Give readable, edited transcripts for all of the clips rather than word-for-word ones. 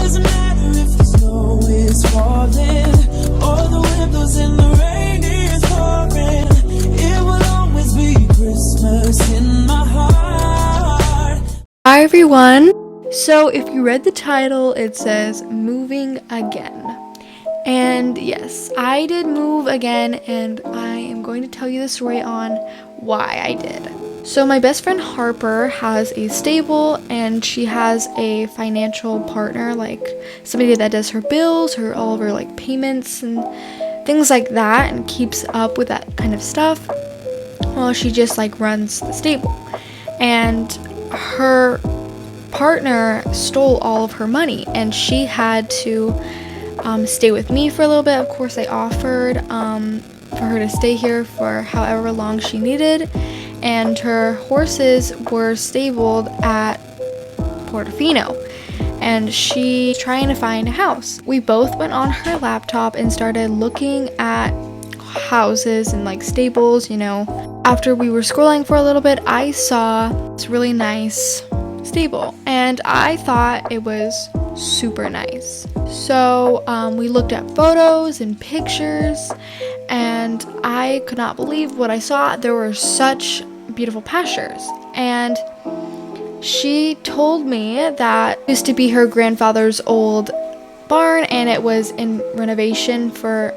doesn't matter if the snow is falling or the wind blows and the rain is pouring. It will always be Christmas in my heart. Hi everyone! So if you read the title, it says moving again. And yes, I did move again, and I am going to tell you the story on why I did. So my best friend Harper has a stable, and she has a financial partner, like somebody that does her bills, all of her like payments and things like that, and keeps up with that kind of stuff. Well, she just like runs the stable, and her partner stole all of her money, and she had to stay with me for a little bit. Of course, I offered for her to stay here for however long she needed, and her horses were stabled at Portofino, and she trying to find a house. We both went on her laptop and started looking at houses and like stables, you know. After we were scrolling for a little bit, I saw this really nice stable, and I thought it was super nice. So we looked at photos and pictures, and I could not believe what I saw. There were such beautiful pastures, and she told me that it used to be her grandfather's old barn, and it was in renovation for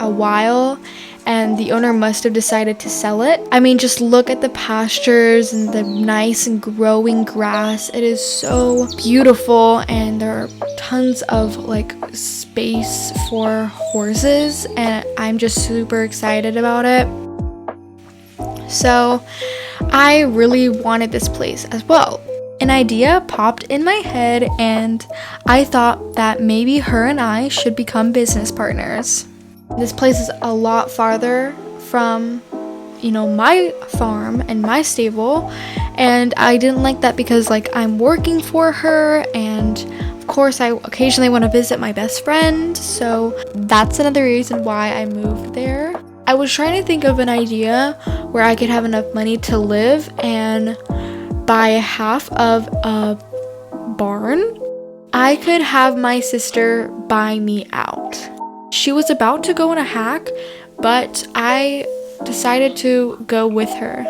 a while, and the owner must have decided to sell it. I mean, just look at the pastures and the nice and growing grass. It is so beautiful, and there are tons of like space for horses, and I'm just super excited about it. So I really wanted this place as well. An idea popped in my head, and I thought that maybe her and I should become business partners. This place is a lot farther from, you know, my farm and my stable, and I didn't like that because like I'm working for her, and of course I occasionally want to visit my best friend, so that's another reason why I moved there. I was trying to think of an idea where I could have enough money to live and buy half of a barn. I could have my sister buy me out. She was about to go on a hack, but I decided to go with her.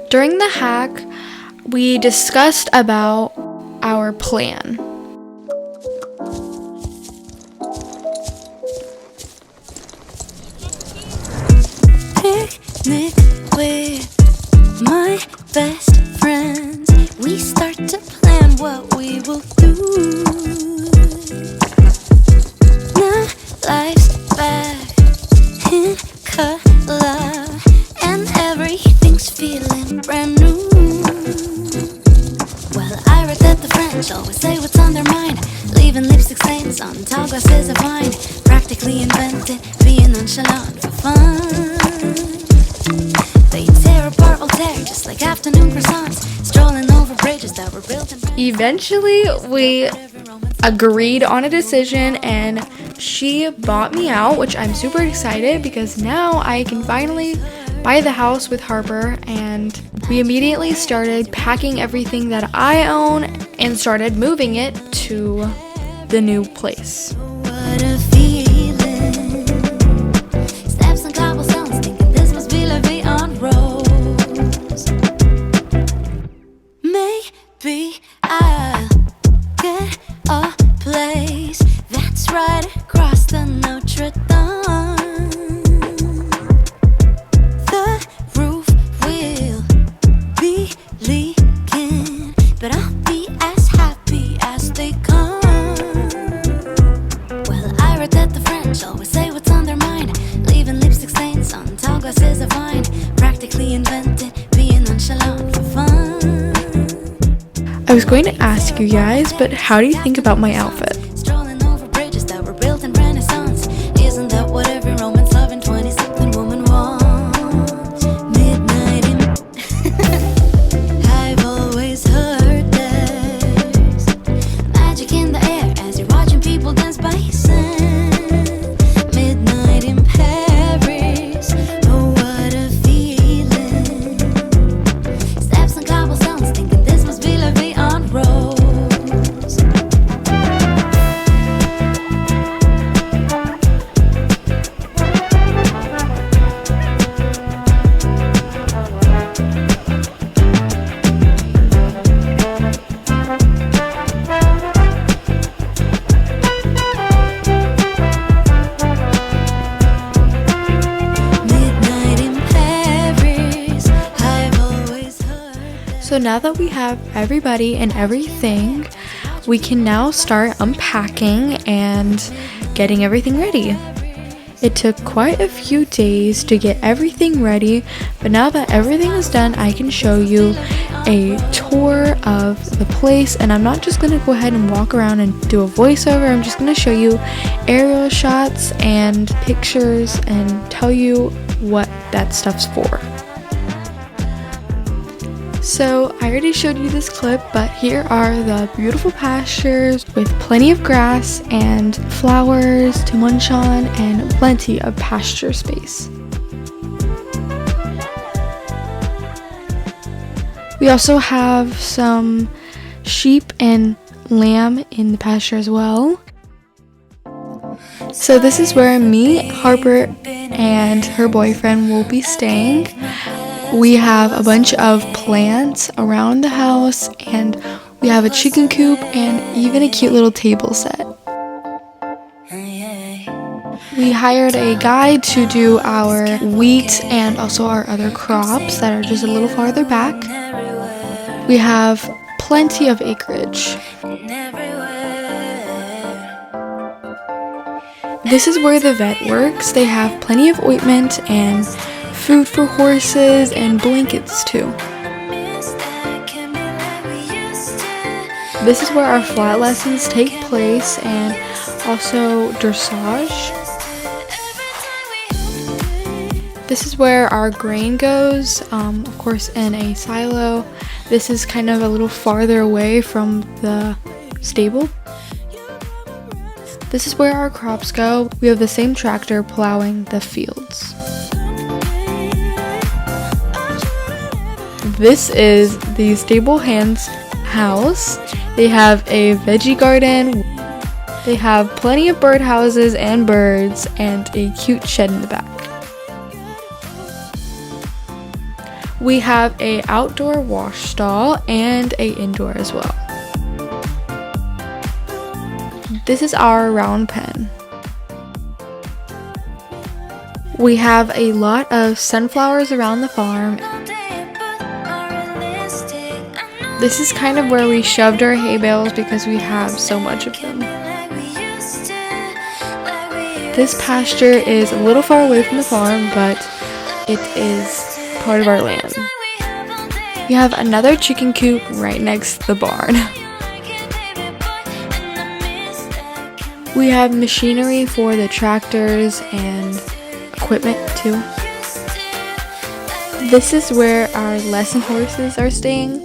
During the hack, we discussed about our plan. Picnic with my best friends. We start to plan what we will do. Now life's back in color, and everything's feeling brand new. Well, I read that the French always say what's on their mind, leaving lipstick stains on tall glasses of wine. Practically invented being nonchalant for fun. They tear apart Voltaire just like afternoon croissants, strolling over bridges that were built in... Eventually, we agreed on a decision, and she bought me out, which I'm super excited because now I can finally buy the house with Harper. And we immediately started packing everything that I own and started moving it to the new place. What a feeling. Steps on cobblestones, thinking this must be la vie en rose. Maybe I'll get a place that's right across the Notre Dame. The roof will be leaking, but I'll be as happy as they come. Well, I read that the French always say what's on their mind, leaving lipstick stains on tall glasses of wine. Practically invented being nonchalant for fun. I was going to ask you guys, but how do you think about my outfit? Strolling over bridges that were built in Renaissance. Isn't that what every romance loving 20-something woman wants? Midnight in... I've always heard there's magic in the air as you're watching people dance by sand. Midnight in Paris, oh what a feeling. Steps on cobblestones, thinking this must be la vie en rose. now that we have everybody and everything, we can now start unpacking and getting everything ready. It took quite a few days to get everything ready, but now that everything is done, I can show you a tour of the place, and I'm not just going to go ahead and walk around and do a voiceover. I'm just going to show you aerial shots and pictures and tell you what that stuff's for. So I already showed you this clip, but here are the beautiful pastures with plenty of grass and flowers to munch on and plenty of pasture space. We also have some sheep and lamb in the pasture as well. So this is where me, Harper, and her boyfriend will be staying. We have a bunch of plants around the house, and we have a chicken coop and even a cute little table set. We hired a guy to do our wheat and also our other crops that are just a little farther back. We have plenty of acreage. This is where the vet works. They have plenty of ointment and food for horses and blankets too. This is where our flat lessons take place and also dressage. This is where our grain goes, of course in a silo. This is kind of a little farther away from the stable. This is where our crops go. We have the same tractor plowing the fields. This is the stable hand's house. They have a veggie garden. They have plenty of birdhouses and birds and a cute shed in the back. We have a outdoor wash stall and a indoor as well. This is our round pen. We have a lot of sunflowers around the farm. This is kind of where we shoved our hay bales because we have so much of them. This pasture is a little far away from the farm, but it is part of our land. We have another chicken coop right next to the barn. We have machinery for the tractors and equipment too. This is where our lesson horses are staying.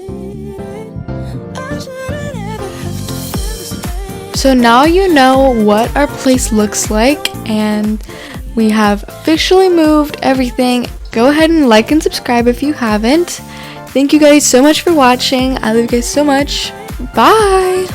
So now you know what our place looks like, and we have officially moved everything. Go ahead and like and subscribe if you haven't. Thank you guys so much for watching. I love you guys so much. Bye!